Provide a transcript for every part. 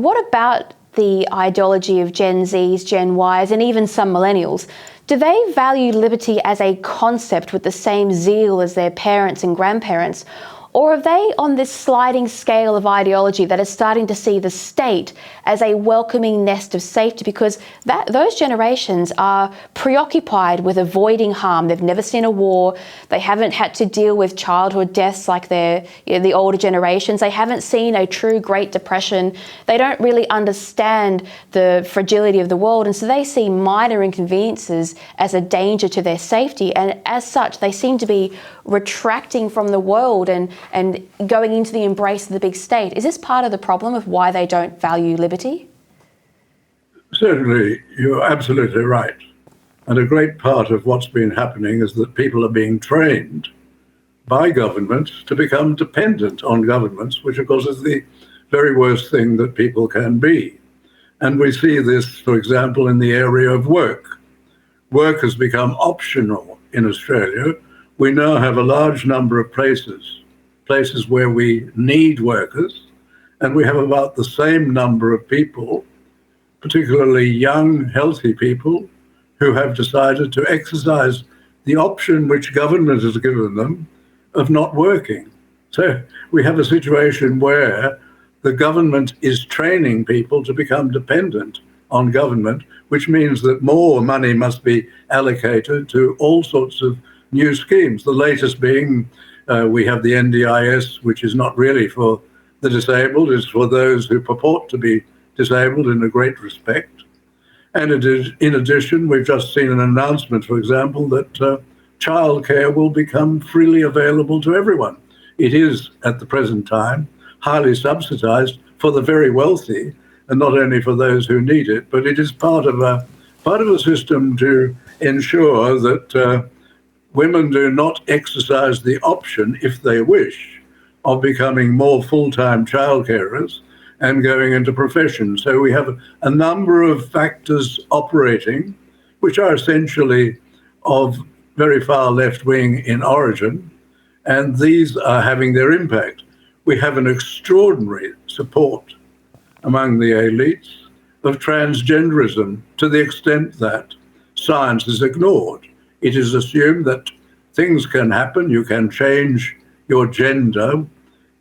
what about the ideology of Gen Zs, Gen Ys, and even some millennials? Do they value liberty as a concept with the same zeal as their parents and grandparents? Or are they on this sliding scale of ideology that is starting to see the state as a welcoming nest of safety, because those generations are preoccupied with avoiding harm? They've never seen a war. They haven't had to deal with childhood deaths like the older generations. They haven't seen a true Great Depression. They don't really understand the fragility of the world, and so they see minor inconveniences as a danger to their safety, and as such they seem to be retracting from the world and going into the embrace of the big state. Is this part of the problem of why they don't value liberty? Certainly, you're absolutely right. And a great part of what's been happening is that people are being trained by governments to become dependent on governments, which of course is the very worst thing that people can be. And we see this, for example, in the area of work. Work has become optional in Australia. We now have a large number of places where we need workers, and we have about the same number of people, particularly young, healthy people, who have decided to exercise the option which government has given them of not working. So we have a situation where the government is training people to become dependent on government, which means that more money must be allocated to all sorts of new schemes. The latest being we have the NDIS, which is not really for the disabled, it's for those who purport to be disabled in a great respect. And in addition, we've just seen an announcement, for example, that childcare will become freely available to everyone. It is, at the present time, highly subsidized for the very wealthy, and not only for those who need it, but it is part of a system to ensure that women do not exercise the option, if they wish, of becoming more full-time child carers and going into professions. So we have a number of factors operating, which are essentially of very far left-wing in origin, and these are having their impact. We have an extraordinary support among the elites of transgenderism, to the extent that science is ignored. It is assumed that things can happen. You can change your gender.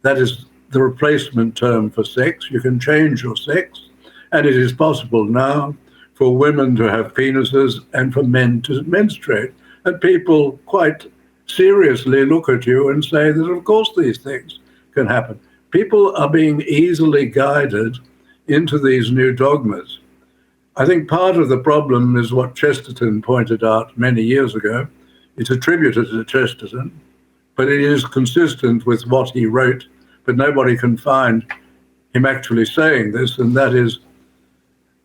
That is the replacement term for sex. You can change your sex. And it is possible now for women to have penises and for men to menstruate. And people quite seriously look at you and say that, of course, these things can happen. People are being easily guided into these new dogmas. I think part of the problem is what Chesterton pointed out many years ago. It's attributed to Chesterton, but it is consistent with what he wrote, but nobody can find him actually saying this, and that is,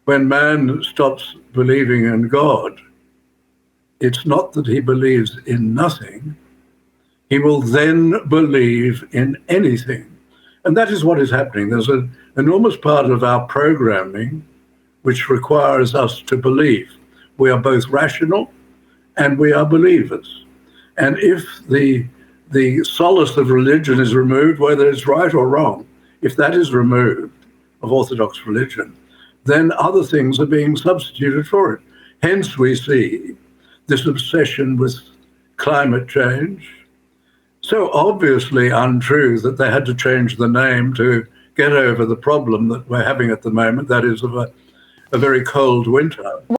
when man stops believing in God, it's not that he believes in nothing, he will then believe in anything. And that is what is happening. There's an enormous part of our programming which requires us to believe. We are both rational and we are believers. And if the solace of religion is removed, whether it's right or wrong, if that is removed of Orthodox religion, then other things are being substituted for it. Hence we see this obsession with climate change, so obviously untrue that they had to change the name to get over the problem that we're having at the moment, that is of a very cold winter.